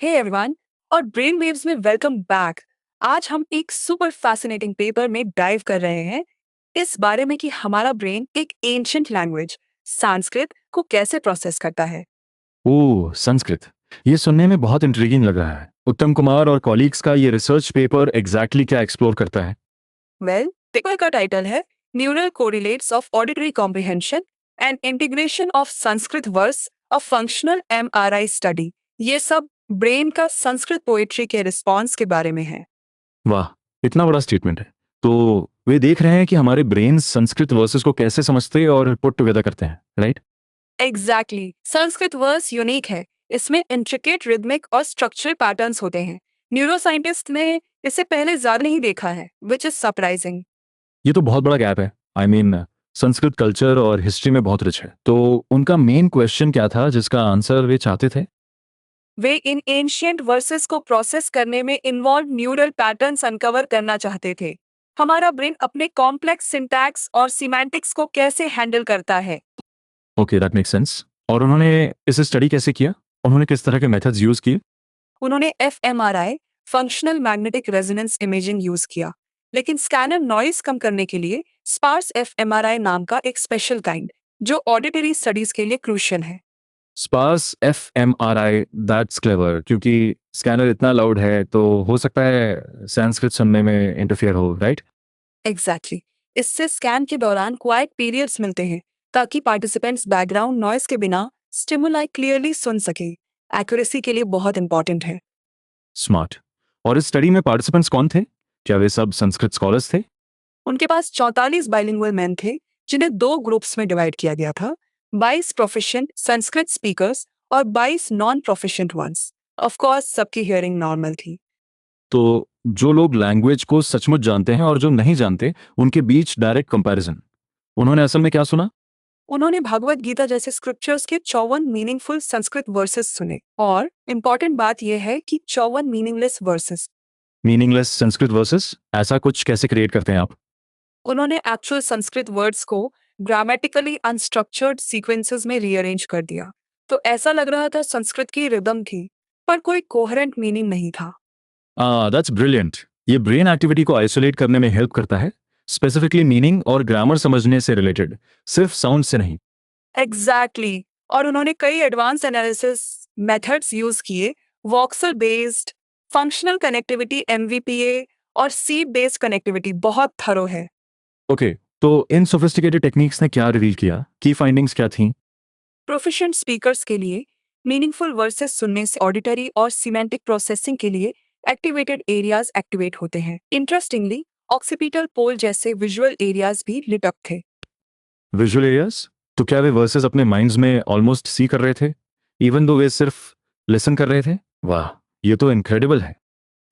Hey everyone और brain waves में welcome back. आज हम एक सुपर फैसिनेटिंग पेपर में डाइव कर रहे हैं इस बारे में कि हमारा ब्रेन एक एंशिएंट लैंग्वेज संस्कृत को कैसे प्रोसेस करता है। ओह, संस्कृत। ये सुनने में बहुत इंट्रिगिंग लग रहा है। उत्तम कुमार और कॉलीग्स का ये रिसर्च पेपर एग्जैक्टली क्या एक्सप्लोर करता है? वेल, पेपर का टाइटल है neural correlates of auditory comprehension and integration of Sanskrit words a functional MRI study. ये सब ब्रेन का संस्कृत पोएट्री के रिस्पॉन्स के बारे में है। वाह, इतना बड़ा स्टेटमेंट है। तो वे देख रहे हैं कि हमारे ब्रेन संस्कृत वर्सेस को कैसे समझते और पुट टुगेदर करते हैं, right? Exactly Sanskrit verse unique है। इसमें इंट्रिकेट रिदमिक और स्ट्रक्चरल पैटर्न्स होते हैं। न्यूरोसाइंटिस्ट ने इसे पहले ज्यादा नहीं देखा है, विच इज सरप्राइजिंग। ये तो बहुत बड़ा गैप है। आई मीन, संस्कृत कल्चर और हिस्ट्री में बहुत रिच है। तो उनका मेन क्वेश्चन क्या था जिसका आंसर वे चाहते थे? वे इन एंशिएंट वर्सेस को प्रोसेस करने में इन्वॉल्व न्यूरल पैटर्न्स अनकवर करना चाहते थे। हमारा ब्रेन अपने कॉम्प्लेक्स सिंटैक्स और सिमेंटिक्स को कैसे हैंडल करता है। Okay, that makes sense. और उन्होंने इसे स्टडी कैसे किया? उन्होंने किस तरह के मेथड्स यूज किए? उन्होंने fMRI functional magnetic resonance imaging use किया, लेकिन स्कैनर नॉइस कम करने के लिए स्पार्स एफएमआरआई नाम का एक स्पेशल काइंड जो ऑडिटरी स्टडीज के लिए क्रूशियल है। Sparse fMRI, that's clever. क्योंकि स्कैनर इतना लाउड है तो हो सकता है संस्कृत सुनने में इंटरफियर हो, राइट? एग्जैक्टली इससे स्कैन के दौरान क्वाइट पीरियड्स मिलते हैं ताकि पार्टिसिपेंट्स बैकग्राउंड नॉइस के बिना स्टिमुलाई क्लियरली सुन सके। एक्यूरेसी के लिए बहुत इंपॉर्टेंट है। स्मार्ट। और इस स्टडी में पार्टिसिपेंट्स कौन थे? क्या वे सब संस्कृत स्कॉलर्स थे? उनके पास 44 बाइलिंगुअल मैन थे जिन्हें दो ग्रुप्स में डिवाइड किया गया था। 22 प्रोफिशिएंट संस्कृत स्पीकर्स और 22 non proficient ones. Of course सबकी हियरिंग नॉर्मल थी। तो जो लोग लैंग्वेज को सचमुच जानते हैं और जो नहीं जानते, उनके बीच डायरेक्ट कंपैरिजन। उन्होंने असल में क्या सुना? उन्होंने भगवत गीता जैसे स्क्रिप्चर्स के 54 मीनिंगफुल संस्कृत वर्सेस सुने, और इम्पॉर्टेंट बात यह है कि 54 meaningless versus. Meaningless Sanskrit versus? ऐसा कुछ कैसे क्रिएट करते हैं आप? उन्होंने एक्चुअल संस्कृत वर्ड्स को ग्रामेटिकली अनस्ट्रक्चर्ड सीक्वेंसेस में रीअरेंज कर दिया। तो ऐसा लग रहा था संस्कृत की रिदम थी, पर कोई कोहेरेंट मीनिंग नहीं था। That's brilliant. ये ब्रेन एक्टिविटी को आइसोलेट करने में हेल्प करता है, स्पेसिफिकली मीनिंग और ग्रामर समझने से रिलेटेड, सिर्फ साउंड से नहीं। एग्जैक्टली और उन्होंने कई एडवांस एनालिसिस मेथड्स यूज किए। वॉक्सल बेस्ड फंक्शनल कनेक्टिविटी एमवीपीए और सी बेस्ड कनेक्टिविटी बहुत थरो है। ओके, तो इन सोफिस्टिकेटेड टेक्निक्स ने क्या रिवील किया? की फाइंडिंग्स क्या थी? प्रोफिशिएंट स्पीकर्स के लिए मीनिंगफुल वर्सेस सुनने से ऑडिटरी और सिमेंटिक प्रोसेसिंग के लिए एक्टिवेटेड एरियाज एक्टिवेट होते हैं। इंटरेस्टिंगली ऑक्सीपिटल पोल जैसे विजुअल एरियाज भी लिट अप थे। Visual areas? तो क्या वे वर्सेस अपने माइंड्स में ऑलमोस्ट सी कर रहे थे, इवन दो वे सिर्फ लिसन कर रहे थे? वाह, ये तो इनक्रेडिबल है।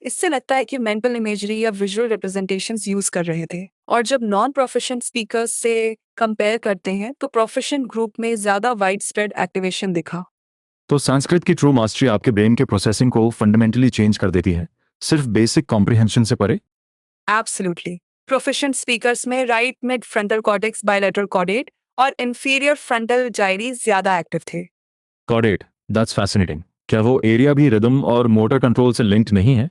इससे लगता है कि मेंटल इमेजरी या विजुअल रिप्रेजेंटेशंस यूज कर रहे थे। और जब नॉन प्रोफिशिएंट स्पीकर्स से कंपेयर करते हैं तो प्रोफिशिएंट ग्रुप में ज्यादा वाइड स्प्रेड एक्टिवेशन दिखा। तो संस्कृत की ट्रू मास्टरी आपके ब्रेन के प्रोसेसिंग को फंडामेंटली चेंज कर देती है, सिर्फ बेसिक कॉम्प्रिहेंशन से परे। एब्सोल्युटली प्रोफिशिएंट स्पीकर्स में right mid frontal cortex bilateral chordate और इंफीरियर फ्रंटल जाइरीज ज्यादा एक्टिव थे। Chordate, that's fascinating. क्या वो एरिया भी रिदम और मोटर कंट्रोल से लिंक्ड नहीं है?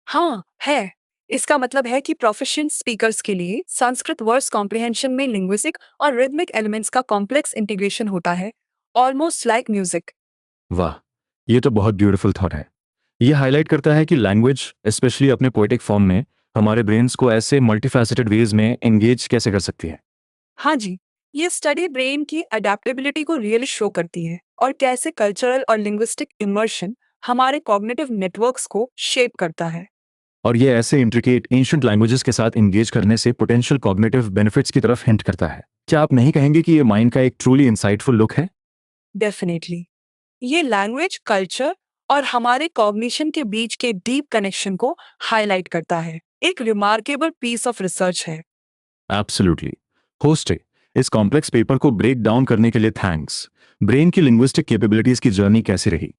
हाँ है। इसका मतलब है कि प्रोफिशिएंट स्पीकर्स के लिए संस्कृत वर्ड्स कॉम्प्रिहेंशन में लिंग्विस्टिक और रिदमिक एलिमेंट्स का कॉम्प्लेक्स इंटीग्रेशन होता है, ऑलमोस्ट लाइक म्यूजिक। वाह, ये तो बहुत ब्यूटीफुल थॉट है। ये हाईलाइट करता है कि लैंग्वेज, स्पेशली अपने पोएटिक फॉर्म में, हमारे ब्रेन्स को ऐसे मल्टीफैसेटेड वेज में एंगेज कैसे कर सकती है। हाँ जी, ये स्टडी ब्रेन की अडेप्टेबिलिटी को रियली शो करती है और कैसे कल्चरल और लिंग्विस्टिक इमर्शन हमारे कॉग्निटिव नेटवर्क्स को शेप करता है। और ये ऐसे इंट्रिकेट एंशिएंट लैंग्वेजेस के साथ एंगेज करने से पोटेंशियल कॉग्निटिव बेनिफिट्स की तरफ हिंट करता है। क्या आप नहीं कहेंगे कि ये माइंड का एक ट्रूली इंसाइटफुल लुक है? डेफिनेटली ये लैंग्वेज, कल्चर और हमारे कॉग्निशन के बीच के डीप कनेक्शन को हाईलाइट करता है। एक रिमार्केबल पीस ऑफ रिसर्च है। एब्सोल्युटली। होस्टे, इस कॉम्प्लेक्स पेपर को ब्रेक डाउन करने के लिए थैंक्स। ब्रेन की लिंग्विस्टिक कैपेबिलिटीज की जर्नी कैसी रही?